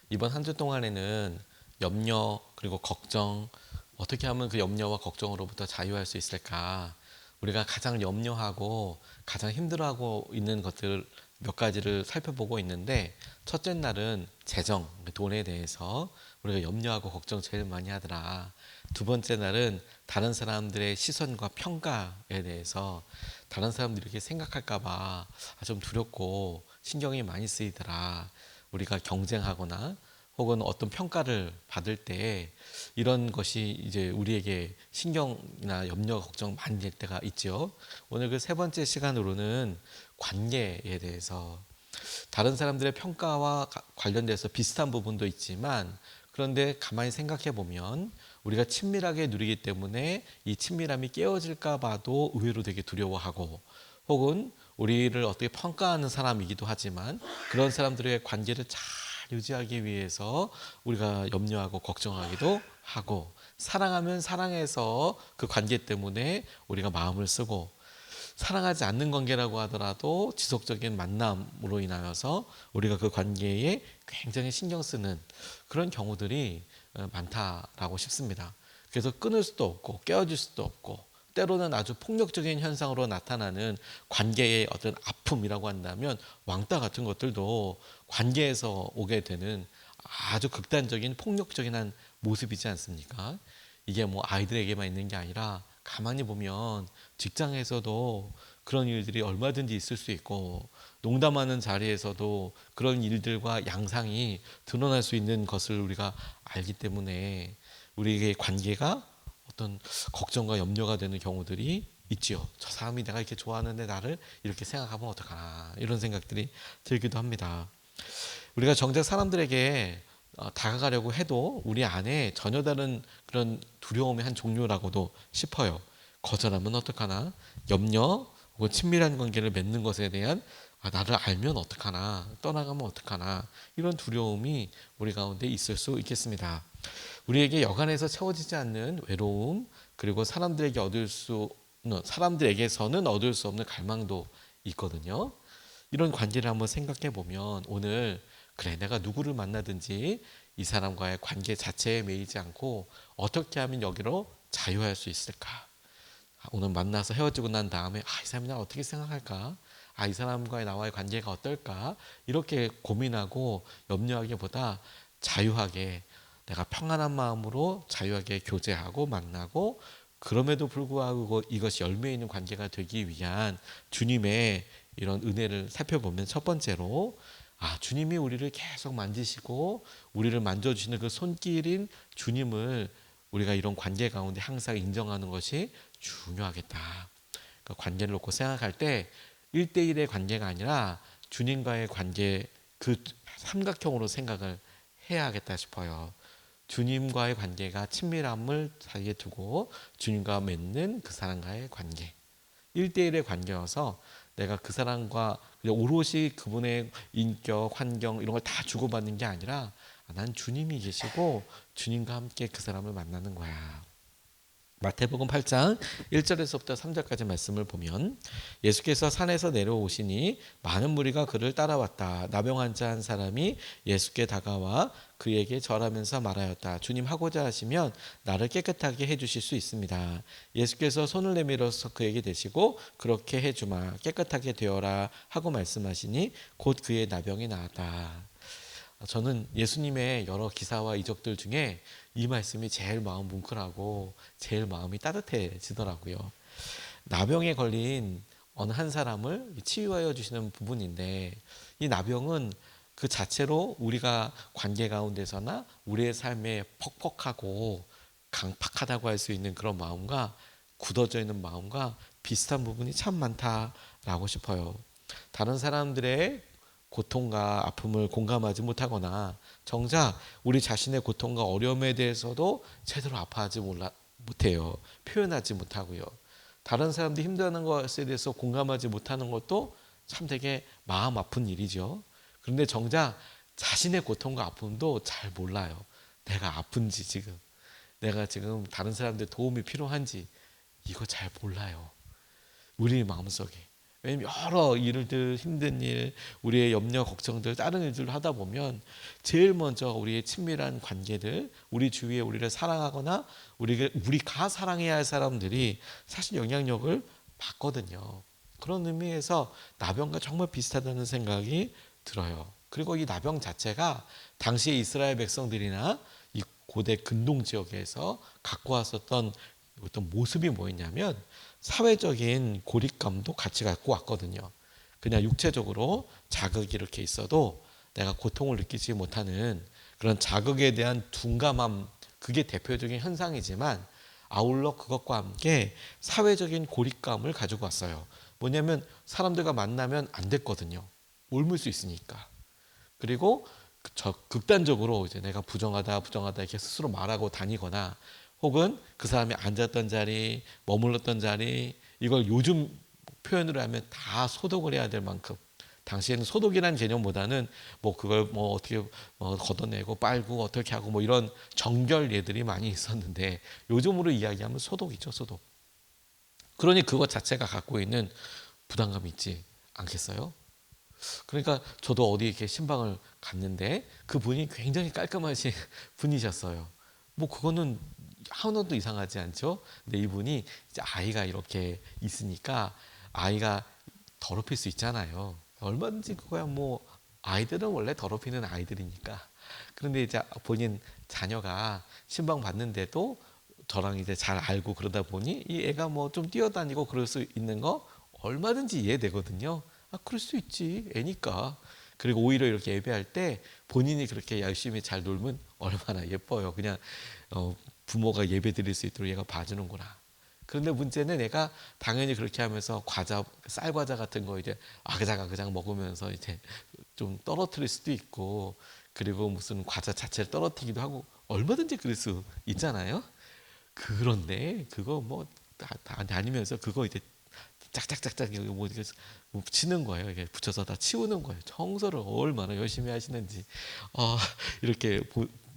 이번 한 주 동안에는 염려 그리고 걱정, 어떻게 하면 그 염려와 걱정으로부터 자유할 수 있을까? 우리가 가장 염려하고 가장 힘들어하고 있는 것들 몇 가지를 살펴보고 있는데, 첫째 날은 재정, 돈에 대해서 우리가 염려하고 걱정 제일 많이 하더라. 두 번째 날은 다른 사람들의 시선과 평가에 대해서, 다른 사람들이 이렇게 생각할까 봐 좀 두렵고 신경이 많이 쓰이더라. 우리가 경쟁하거나 혹은 어떤 평가를 받을 때 이런 것이 이제 우리에게 신경이나 염려, 걱정 많이 될 때가 있죠. 오늘 그 세 번째 시간으로는 관계에 대해서, 다른 사람들의 평가와 관련돼서 비슷한 부분도 있지만, 그런데 가만히 생각해 보면 우리가 친밀하게 누리기 때문에 이 친밀함이 깨어질까 봐도 의외로 되게 두려워하고, 혹은 우리를 어떻게 평가하는 사람이기도 하지만 그런 사람들의 관계를 잘 유지하기 위해서 우리가 염려하고 걱정하기도 하고, 사랑하면 사랑해서 그 관계 때문에 우리가 마음을 쓰고, 사랑하지 않는 관계라고 하더라도 지속적인 만남으로 인하여서 우리가 그 관계에 굉장히 신경 쓰는 그런 경우들이 많다라고 싶습니다. 그래서 끊을 수도 없고 깨어질 수도 없고, 때로는 아주 폭력적인 현상으로 나타나는 관계의 어떤 아픔이라고 한다면, 왕따 같은 것들도 관계에서 오게 되는 아주 극단적인 폭력적인 한 모습이지 않습니까? 이게 뭐 아이들에게만 있는 게 아니라 가만히 보면 직장에서도 그런 일들이 얼마든지 있을 수 있고, 농담하는 자리에서도 그런 일들과 양상이 드러날 수 있는 것을 우리가 알기 때문에 우리에게 관계가 어떤 걱정과 염려가 되는 경우들이 있지요. 저 사람이 내가 이렇게 좋아하는데 나를 이렇게 생각하면 어떡하나, 이런 생각들이 들기도 합니다. 우리가 정작 사람들에게 다가가려고 해도 우리 안에 전혀 다른 그런 두려움의 한 종류라고도 싶어요. 거절하면 어떡하나, 염려 혹은 친밀한 관계를 맺는 것에 대한 나를 알면 어떡하나, 떠나가면 어떡하나, 이런 두려움이 우리 가운데 있을 수 있겠습니다. 우리에게 여간에서 채워지지 않는 외로움, 그리고 사람들에게서는 얻을 수 없는 갈망도 있거든요. 이런 관계를 한번 생각해 보면, 오늘 그래 내가 누구를 만나든지 이 사람과의 관계 자체에 매이지 않고 어떻게 하면 여기로 자유할 수 있을까? 오늘 만나서 헤어지고 난 다음에 이 사람이 나 어떻게 생각할까? 이 사람과의 나와의 관계가 어떨까? 이렇게 고민하고 염려하기보다 자유하게, 내가 평안한 마음으로 자유하게 교제하고 만나고, 그럼에도 불구하고 이것이 열매 있는 관계가 되기 위한 주님의 이런 은혜를 살펴보면, 첫 번째로 주님이 우리를 계속 만지시고 우리를 만져주시는 그 손길인 주님을 우리가 이런 관계 가운데 항상 인정하는 것이 중요하겠다. 그러니까 관계를 놓고 생각할 때 1대1의 관계가 아니라 주님과의 관계, 그 삼각형으로 생각을 해야겠다 싶어요. 주님과의 관계가 친밀함을 자리에 두고 주님과 맺는 그 사람과의 관계, 1대1의 관계여서 내가 그 사람과 오롯이 그분의 인격, 환경 이런 걸 다 주고받는 게 아니라, 난 주님이 계시고 주님과 함께 그 사람을 만나는 거야. 마태복음 8장 1절에서부터 3절까지 말씀을 보면, 예수께서 산에서 내려오시니 많은 무리가 그를 따라왔다. 나병 환자 한 사람이 예수께 다가와 그에게 절하면서 말하였다. 주님, 하고자 하시면 나를 깨끗하게 해주실 수 있습니다. 예수께서 손을 내밀어서 그에게 대시고 그렇게 해주마, 깨끗하게 되어라 하고 말씀하시니 곧 그의 나병이 나았다. 저는 예수님의 여러 기사와 이적들 중에 이 말씀이 제일 마음 뭉클하고 제일 마음이 따뜻해지더라고요. 나병에 걸린 어느 한 사람을 치유하여 주시는 부분인데, 이 나병은 그 자체로 우리가 관계 가운데서나 우리의 삶에 퍽퍽하고 강팍하다고 할 수 있는 그런 마음과, 굳어져 있는 마음과 비슷한 부분이 참 많다라고 싶어요. 다른 사람들의 고통과 아픔을 공감하지 못하거나, 정작 우리 자신의 고통과 어려움에 대해서도 제대로 아파하지 못해요. 표현하지 못하고요. 다른 사람들이 힘들어하는 것에 대해서 공감하지 못하는 것도 참 되게 마음 아픈 일이죠. 그런데 정작 자신의 고통과 아픔도 잘 몰라요. 내가 아픈지, 내가 지금 다른 사람들 도움이 필요한지, 이거 잘 몰라요. 우리 마음속에. 왜냐면 여러 일들, 힘든 일, 우리의 염려, 걱정들, 다른 일들을 하다 보면 제일 먼저 우리의 친밀한 관계들, 우리 주위에 우리를 사랑하거나 우리가 사랑해야 할 사람들이 사실 영향력을 받거든요. 그런 의미에서 나병과 정말 비슷하다는 생각이 들어요. 그리고 이 나병 자체가 당시의 이스라엘 백성들이나 이 고대 근동 지역에서 갖고 왔었던 어떤 모습이 뭐였냐면 사회적인 고립감도 같이 갖고 왔거든요. 그냥 육체적으로 자극이 이렇게 있어도 내가 고통을 느끼지 못하는 그런 자극에 대한 둔감함, 그게 대표적인 현상이지만 아울러 그것과 함께 사회적인 고립감을 가지고 왔어요. 뭐냐면 사람들과 만나면 안 됐거든요. 옮을 수 있으니까. 그리고 극단적으로 이제 내가 부정하다 이렇게 스스로 말하고 다니거나 혹은 그 사람이 앉았던 자리, 머물렀던 자리, 이걸 요즘 표현으로 하면 다 소독을 해야 될 만큼, 당시에는 소독이라는 개념보다는 뭐 그걸 뭐 어떻게 걷어내고 빨고 어떻게 하고 뭐 이런 정결 예들이 많이 있었는데 요즘으로 이야기하면 소독이죠, 소독. 그러니 그것 자체가 갖고 있는 부담감이 있지 않겠어요? 그러니까 저도 어디 이렇게 신방을 갔는데 그 분이 굉장히 깔끔하신 분이셨어요. 뭐 그거는 하나도 이상하지 않죠? 근데 이분이 이제 아이가 이렇게 있으니까 아이가 더럽힐 수 있잖아요. 얼마든지 그거야 뭐 아이들은 원래 더럽히는 아이들이니까. 그런데 이제 본인 자녀가 신방 받는데도 저랑 이제 잘 알고 그러다 보니 이 애가 뭐 좀 뛰어다니고 그럴 수 있는 거 얼마든지 이해되거든요. 아, 그럴 수 있지. 애니까. 그리고 오히려 이렇게 예배할 때 본인이 그렇게 열심히 잘 놀면 얼마나 예뻐요. 그냥 부모가 예배 드릴 수 있도록 얘가 봐주는구나. 그런데 문제는 얘가 당연히 그렇게 하면서 과자, 쌀 과자 같은 거 이제 아그작아그작 먹으면서 이제 좀 떨어뜨릴 수도 있고, 그리고 무슨 과자 자체를 떨어뜨리기도 하고 얼마든지 그럴 수 있잖아요. 그런데 그거 뭐 다 다니면서 그거 이제 짝짝짝짝 뭐 이렇게 치는 거예요. 이게 붙여서 다 치우는 거예요. 청소를 얼마나 열심히 하시는지 이렇게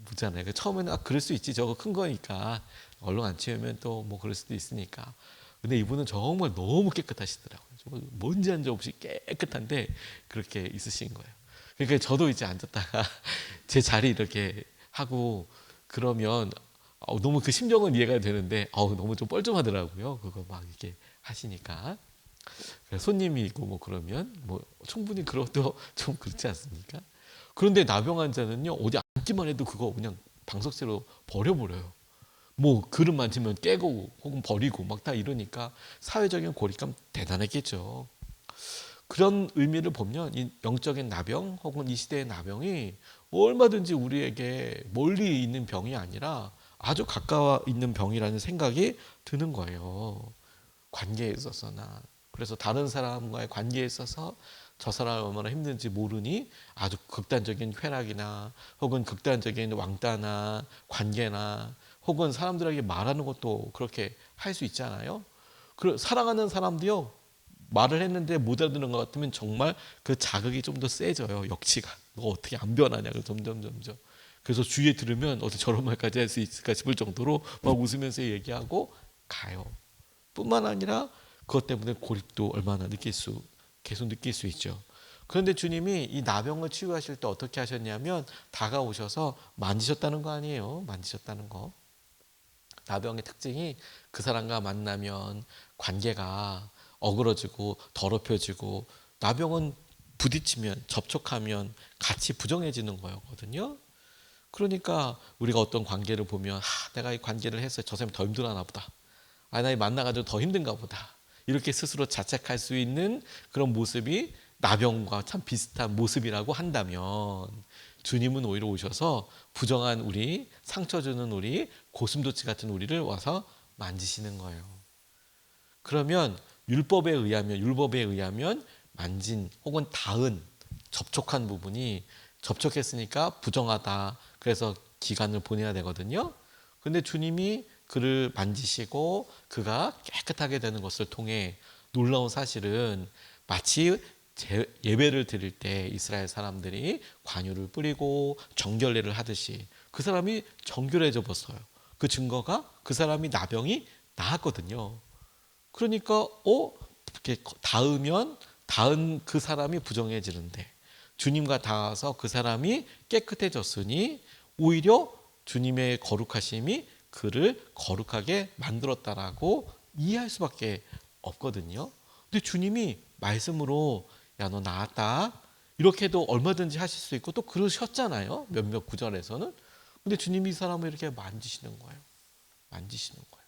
보잖아요. 처음에는 그럴 수 있지. 저거 큰 거니까 얼른 안 치우면 또 뭐 그럴 수도 있으니까. 근데 이분은 정말 너무 깨끗하시더라고요. 정말 먼지 한 점 없이 깨끗한데 그렇게 있으신 거예요. 그러니까 저도 이제 앉았다가 제 자리 이렇게 하고 그러면 너무 그 심정은 이해가 되는데 너무 좀 뻘쭘하더라고요. 그거 막 이렇게 하시니까. 손님이 있고 뭐 그러면 뭐 충분히 그것도 좀 그렇지 않습니까? 그런데 나병 환자는요 어디 앉기만 해도 그거 그냥 방석쇠로 버려버려요. 뭐 그릇 만지면 깨고 혹은 버리고 막 다 이러니까 사회적인 고립감 대단했겠죠. 그런 의미를 보면 이 영적인 나병 혹은 이 시대의 나병이 얼마든지 우리에게 멀리 있는 병이 아니라 아주 가까워 있는 병이라는 생각이 드는 거예요. 관계에 있어서나. 그래서 다른 사람과의 관계에 있어서 저 사람이 얼마나 힘든지 모르니 아주 극단적인 쾌락이나 혹은 극단적인 왕따나 관계나 혹은 사람들에게 말하는 것도 그렇게 할 수 있잖아요. 사랑하는 사람도요 말을 했는데 못 알아듣는 것 같으면 정말 그 자극이 좀 더 세져요. 역치가 너 어떻게 안 변하냐고 점점. 그래서 주위에 들으면 어떻게 저런 말까지 할 수 있을까 싶을 정도로 막 웃으면서 얘기하고 가요. 뿐만 아니라 그것 때문에 고립도 얼마나 계속 느낄 수 있죠. 그런데 주님이 이 나병을 치유하실 때 어떻게 하셨냐면 다가오셔서 만지셨다는 거 아니에요. 만지셨다는 거. 나병의 특징이 그 사람과 만나면 관계가 어그러지고 더럽혀지고, 나병은 부딪히면 접촉하면 같이 부정해지는 거거든요. 그러니까 우리가 어떤 관계를 보면 내가 이 관계를 해서 저 사람이 더 힘들어하나 보다. 나 만나가지고 더 힘든가 보다. 이렇게 스스로 자책할 수 있는 그런 모습이 나병과 참 비슷한 모습이라고 한다면 주님은 오히려 오셔서 부정한 우리, 상처 주는 우리, 고슴도치 같은 우리를 와서 만지시는 거예요. 그러면 율법에 의하면 만진 혹은 닿은 접촉한 부분이 접촉했으니까 부정하다. 그래서 기간을 보내야 되거든요. 근데 주님이 그를 만지시고 그가 깨끗하게 되는 것을 통해 놀라운 사실은 마치 예배를 드릴 때 이스라엘 사람들이 관유를 뿌리고 정결례를 하듯이 그 사람이 정결해져 버렸어요. 그 증거가 그 사람이 나병이 나았거든요. 그러니까 이렇게 닿으면 닿은 그 사람이 부정해지는데 주님과 닿아서 그 사람이 깨끗해졌으니 오히려 주님의 거룩하심이 그를 거룩하게 만들었다라고 이해할 수밖에 없거든요. 근데 주님이 말씀으로 야, 너 나았다 이렇게도 얼마든지 하실 수 있고 또 그러셨잖아요. 몇몇 구절에서는. 근데 주님이 이 사람을 이렇게 만지시는 거예요. 만지시는 거예요.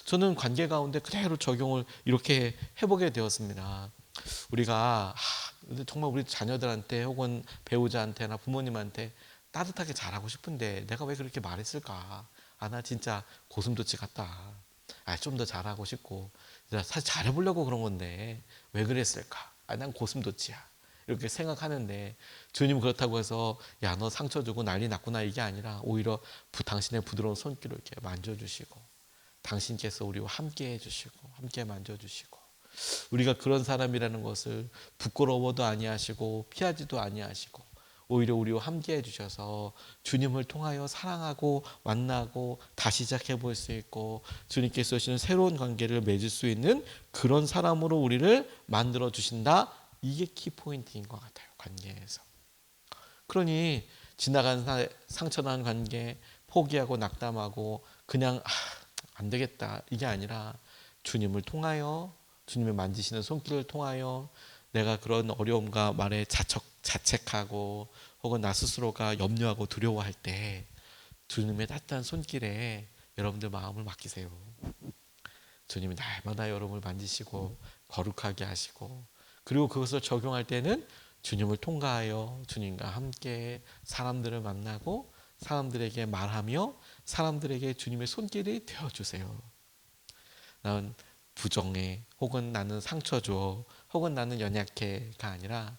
저는 관계 가운데 그대로 적용을 이렇게 해보게 되었습니다. 우리가 정말 우리 자녀들한테 혹은 배우자한테나 부모님한테 따뜻하게 잘하고 싶은데 내가 왜 그렇게 말했을까? 나 진짜 고슴도치 같다. 좀 더 잘하고 싶고 사실 잘해보려고 그런 건데 왜 그랬을까? 난 고슴도치야. 이렇게 생각하는데 주님 그렇다고 해서 야, 너 상처 주고 난리 났구나 이게 아니라 오히려 당신의 부드러운 손길을 이렇게 만져주시고 당신께서 우리와 함께 해주시고 함께 만져주시고 우리가 그런 사람이라는 것을 부끄러워도 아니하시고 피하지도 아니하시고 오히려 우리와 함께 해주셔서 주님을 통하여 사랑하고 만나고 다시 시작해 볼 수 있고 주님께서 주시는 새로운 관계를 맺을 수 있는 그런 사람으로 우리를 만들어 주신다. 이게 키포인트인 것 같아요. 관계에서. 그러니 지나간 상처난 관계 포기하고 낙담하고 그냥 안 되겠다 이게 아니라 주님을 통하여 주님의 만지시는 손길을 통하여 내가 그런 어려움과 말에 자책하고 혹은 나 스스로가 염려하고 두려워할 때 주님의 따뜻한 손길에 여러분들 마음을 맡기세요. 주님이 날마다 여러분을 만지시고 거룩하게 하시고 그리고 그것을 적용할 때는 주님을 통과하여 주님과 함께 사람들을 만나고 사람들에게 말하며 사람들에게 주님의 손길이 되어주세요. 나는 부정해 혹은 나는 상처 줘 혹은 나는 연약해가 아니라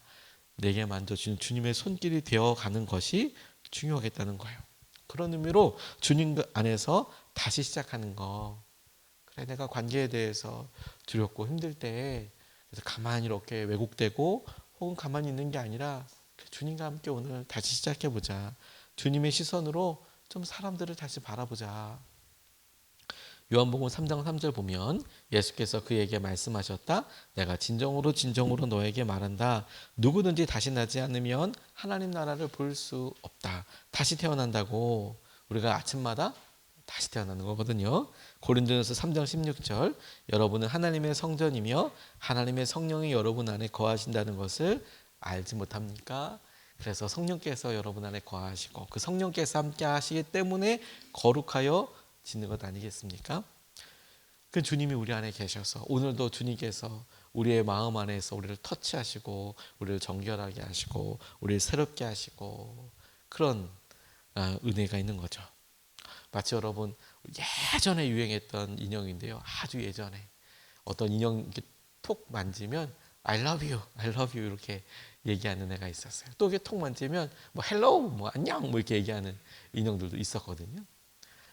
내게 만져주는 주님의 손길이 되어가는 것이 중요하겠다는 거예요. 그런 의미로 주님 안에서 다시 시작하는 거. 그래, 내가 관계에 대해서 두렵고 힘들 때 그래서 가만히 이렇게 왜곡되고 혹은 가만히 있는 게 아니라 주님과 함께 오늘 다시 시작해보자. 주님의 시선으로 좀 사람들을 다시 바라보자. 요한복음 3장 3절 보면 예수께서 그에게 말씀하셨다. 내가 진정으로 너에게 말한다. 누구든지 다시 나지 않으면 하나님 나라를 볼 수 없다. 다시 태어난다고. 우리가 아침마다 다시 태어나는 거거든요. 고린도전서 3장 16절 여러분은 하나님의 성전이며 하나님의 성령이 여러분 안에 거하신다는 것을 알지 못합니까? 그래서 성령께서 여러분 안에 거하시고 그 성령께서 함께 하시기 때문에 거룩하여 지는 것 아니겠습니까? 그 주님이 우리 안에 계셔서 오늘도 주님께서 우리의 마음 안에서 우리를 터치하시고 우리를 정결하게 하시고 우리를 새롭게 하시고 그런 은혜가 있는 거죠. 마치 여러분 예전에 유행했던 인형인데요. 아주 예전에 어떤 인형 이렇게 톡 만지면 I love you, I love you 이렇게 얘기하는 애가 있었어요. 또 이렇게 톡 만지면 뭐 hello, 뭐 안녕 뭐 이렇게 얘기하는 인형들도 있었거든요.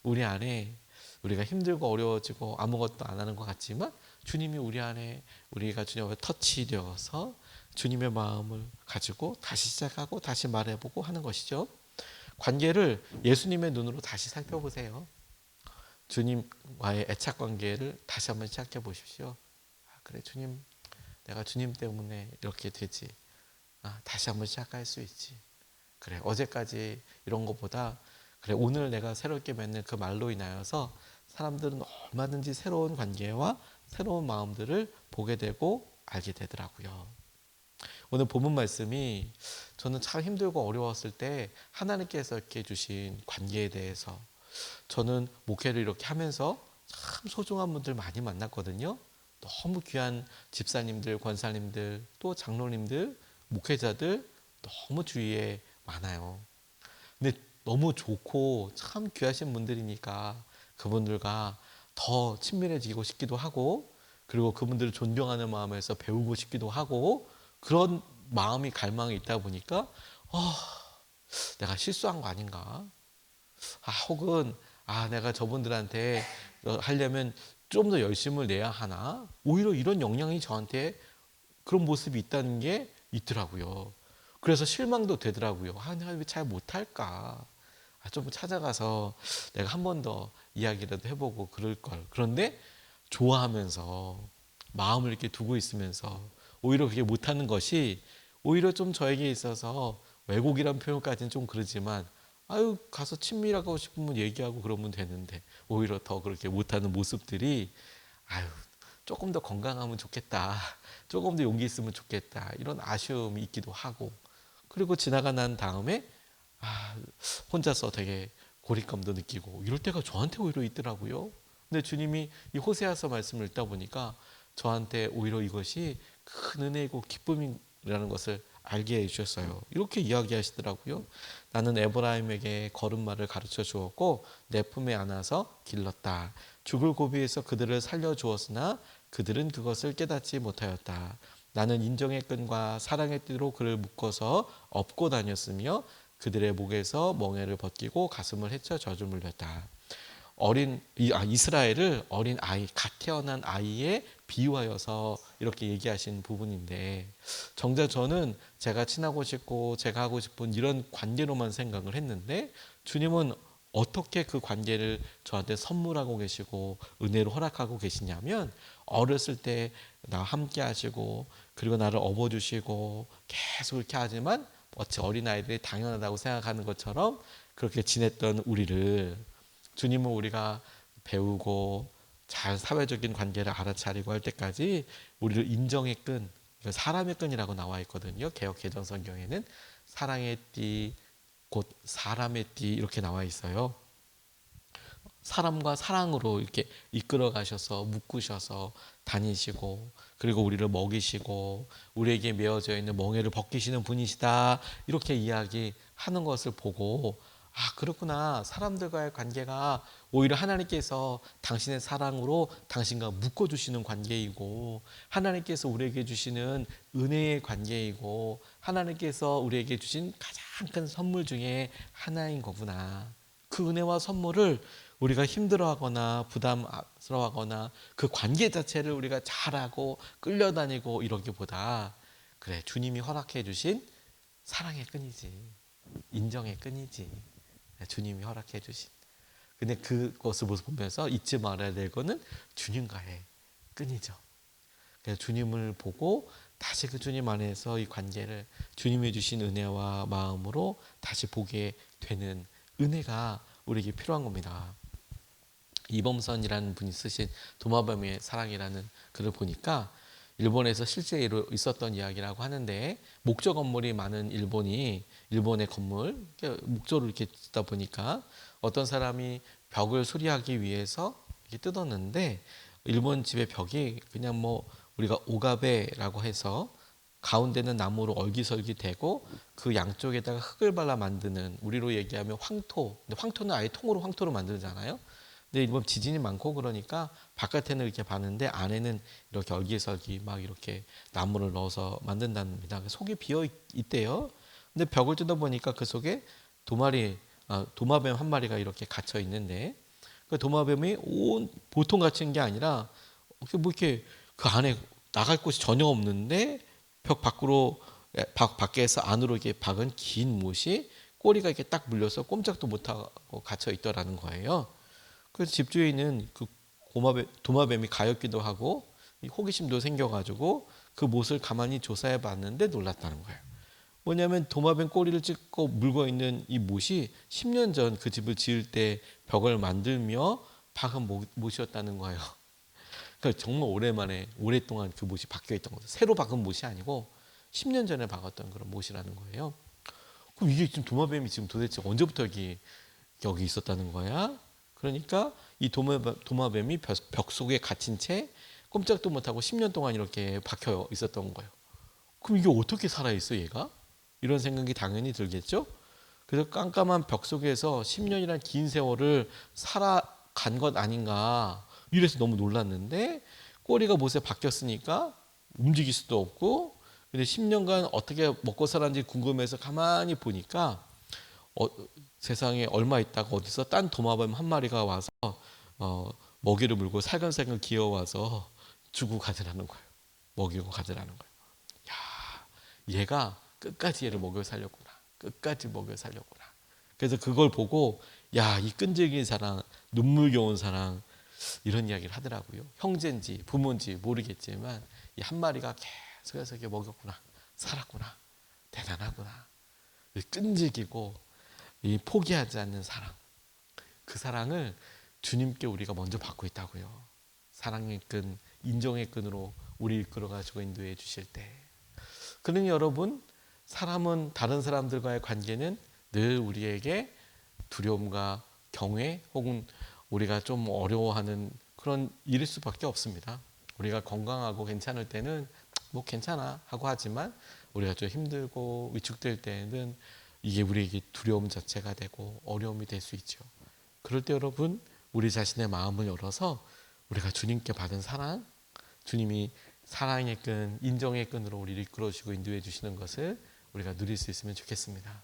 우리 안에 우리가 힘들고 어려워지고 아무것도 안 하는 것 같지만 주님이 우리 안에 우리가 주님 앞에 터치되어서 주님의 마음을 가지고 다시 시작하고 다시 말해보고 하는 것이죠. 관계를 예수님의 눈으로 다시 살펴보세요. 주님과의 애착 관계를 다시 한번 시작해 보십시오. 그래 주님, 내가 주님 때문에 이렇게 되지. 다시 한번 시작할 수 있지. 그래 어제까지 이런 것보다 그래 오늘 내가 새롭게 맺는 그 말로 인하여서 사람들은 얼마든지 새로운 관계와 새로운 마음들을 보게 되고 알게 되더라고요. 오늘 본문 말씀이 저는 참 힘들고 어려웠을 때 하나님께서 이렇게 주신 관계에 대해서 저는 목회를 이렇게 하면서 참 소중한 분들 많이 만났거든요. 너무 귀한 집사님들, 권사님들, 또 장로님들, 목회자들 너무 주위에 많아요. 근데 너무 좋고 참 귀하신 분들이니까 그분들과 더 친밀해지고 싶기도 하고 그리고 그분들을 존경하는 마음에서 배우고 싶기도 하고 그런 마음이 갈망이 있다 보니까 내가 실수한 거 아닌가? 혹은 내가 저분들한테 하려면 좀 더 열심을 내야 하나? 오히려 이런 영향이 저한테 그런 모습이 있다는 게 있더라고요. 그래서 실망도 되더라고요. 내가 왜 잘 못할까? 좀 찾아가서 내가 한 번 더 이야기라도 해보고 그럴 걸. 그런데 좋아하면서 마음을 이렇게 두고 있으면서 오히려 그게 못하는 것이 오히려 좀 저에게 있어서 왜곡이란 표현까지는 좀 그러지만 아유 가서 친밀하고 싶으면 얘기하고 그러면 되는데 오히려 더 그렇게 못하는 모습들이 아유 조금 더 건강하면 좋겠다. 조금 더 용기 있으면 좋겠다. 이런 아쉬움이 있기도 하고 그리고 지나가 난 다음에 아, 혼자서 되게 고립감도 느끼고 이럴 때가 저한테 오히려 있더라고요. 근데 주님이 이 호세아서 말씀을 읽다 보니까 저한테 오히려 이것이 큰 은혜이고 기쁨이라는 것을 알게 해주셨어요. 이렇게 이야기하시더라고요. 나는 에브라임에게 걸음마를 가르쳐 주었고 내 품에 안아서 길렀다. 죽을 고비에서 그들을 살려주었으나 그들은 그것을 깨닫지 못하였다. 나는 인정의 끈과 사랑의 띠로 그를 묶어서 업고 다녔으며 그들의 목에서 멍에를 벗기고 가슴을 헤쳐 젖을 물렸다. 이스라엘을 어린 아이, 갓 태어난 아이에 비유하여서 이렇게 얘기하신 부분인데 정작 저는 제가 친하고 싶고 제가 하고 싶은 이런 관계로만 생각을 했는데 주님은 어떻게 그 관계를 저한테 선물하고 계시고 은혜로 허락하고 계시냐면 어렸을 때 나와 함께 하시고 그리고 나를 업어주시고 계속 이렇게 하지만 어찌 어린아이들이 당연하다고 생각하는 것처럼 그렇게 지냈던 우리를 주님은 우리가 배우고 잘 사회적인 관계를 알아차리고 할 때까지 우리를 인정의 끈, 사람의 끈이라고 나와 있거든요. 개역 개정 성경에는 사랑의 띠, 곧 사람의 띠 이렇게 나와 있어요. 사람과 사랑으로 이렇게 이끌어 가셔서 묶으셔서 다니시고 그리고 우리를 먹이시고 우리에게 메어져 있는 멍에를 벗기시는 분이시다 이렇게 이야기하는 것을 보고 아 그렇구나 사람들과의 관계가 오히려 하나님께서 당신의 사랑으로 당신과 묶어주시는 관계이고 하나님께서 우리에게 주시는 은혜의 관계이고 하나님께서 우리에게 주신 가장 큰 선물 중에 하나인 거구나. 그 은혜와 선물을 우리가 힘들어하거나 부담스러워하거나 그 관계 자체를 우리가 잘하고 끌려다니고 이러기보다 그래 주님이 허락해 주신 사랑의 끈이지 인정의 끈이지 주님이 허락해 주신 근데 그것을 보면서 잊지 말아야 될 거는 주님과의 끈이죠. 그래서 주님을 보고 다시 그 주님 안에서 이 관계를 주님이 주신 은혜와 마음으로 다시 보게 되는 은혜가 우리에게 필요한 겁니다. 이범선이라는 분이 쓰신 도마뱀의 사랑이라는 글을 보니까 일본에서 실제 있었던 이야기라고 하는데 목조 건물이 많은 일본의 건물 목조를 이렇게 짓다 보니까 어떤 사람이 벽을 수리하기 위해서 이렇게 뜯었는데 일본 집의 벽이 그냥 뭐 우리가 오가베라고 해서 가운데는 나무로 얼기설기되고 그 양쪽에다가 흙을 발라 만드는 우리로 얘기하면 황토. 근데 황토는 아예 통으로 황토로 만들잖아요. 근데 일본 지진이 많고 그러니까 바깥에는 이렇게 봤는데 안에는 이렇게 얼기설기 막 이렇게 나무를 넣어서 만든답니다. 속이 비어 있대요. 근데 벽을 뜯어 보니까 그 속에 도마뱀 한 마리가 이렇게 갇혀 있는데 그 도마뱀이 보통 갇힌 게 아니라 뭐 이렇게 그 안에 나갈 곳이 전혀 없는데 벽 밖으로 밖에서 안으로 이렇게 박은 긴 못이 꼬리가 이렇게 딱 물려서 꼼짝도 못하고 갇혀 있더라는 거예요. 그래서 집주인은 그 도마뱀이 가엾기도 하고 호기심도 생겨가지고 그 못을 가만히 조사해 봤는데 놀랐다는 거예요. 뭐냐면 도마뱀 꼬리를 찍고 물고 있는 이 못이 10년 전 그 집을 지을 때 벽을 만들며 박은 못이었다는 거예요. 그러니까 정말 오랫동안 그 못이 박혀 있던 거죠. 새로 박은 못이 아니고 10년 전에 박았던 그런 못이라는 거예요. 그럼 이게 지금 도마뱀이 지금 도대체 언제부터 여기 있었다는 거야? 그러니까 이 도마뱀이 벽 속에 갇힌 채 꼼짝도 못하고 10년 동안 이렇게 박혀 있었던 거예요. 그럼 이게 어떻게 살아있어 얘가? 이런 생각이 당연히 들겠죠? 그래서 깜깜한 벽 속에서 10년이란 긴 세월을 살아간 것 아닌가 이래서 너무 놀랐는데 꼬리가 못에 박혔으니까 움직일 수도 없고 근데 10년간 어떻게 먹고 살았는지 궁금해서 가만히 보니까 세상에 얼마 있다가 어디서 딴 도마뱀 한 마리가 와서 먹이를 물고 살금살금 기어와서 주고 가더라는 거예요. 먹이고 가더라는 거예요. 야, 얘가 끝까지 얘를 먹여 살렸구나. 끝까지 먹여 살렸구나. 그래서 그걸 보고 야, 이 끈질긴 사랑, 눈물겨운 사랑 이런 이야기를 하더라고요. 형제인지 부모인지 모르겠지만 이 한 마리가 계속해서 이렇게 먹였구나, 살았구나, 대단하구나. 이 끈질기고 이 포기하지 않는 사랑, 그 사랑을 주님께 우리가 먼저 받고 있다고요. 사랑의 끈, 인정의 끈으로 우리 이끌어가지고 인도해 주실 때. 그러니 여러분, 사람은 다른 사람들과의 관계는 늘 우리에게 두려움과 경외 혹은 우리가 좀 어려워하는 그런 일일 수밖에 없습니다. 우리가 건강하고 괜찮을 때는 뭐 괜찮아 하고 하지만 우리가 좀 힘들고 위축될 때는 이게 우리에게 두려움 자체가 되고 어려움이 될 수 있죠. 그럴 때 여러분, 우리 자신의 마음을 열어서 우리가 주님께 받은 사랑, 주님이 사랑의 끈, 인정의 끈으로 우리를 이끌어 주시고 인도해 주시는 것을 우리가 누릴 수 있으면 좋겠습니다.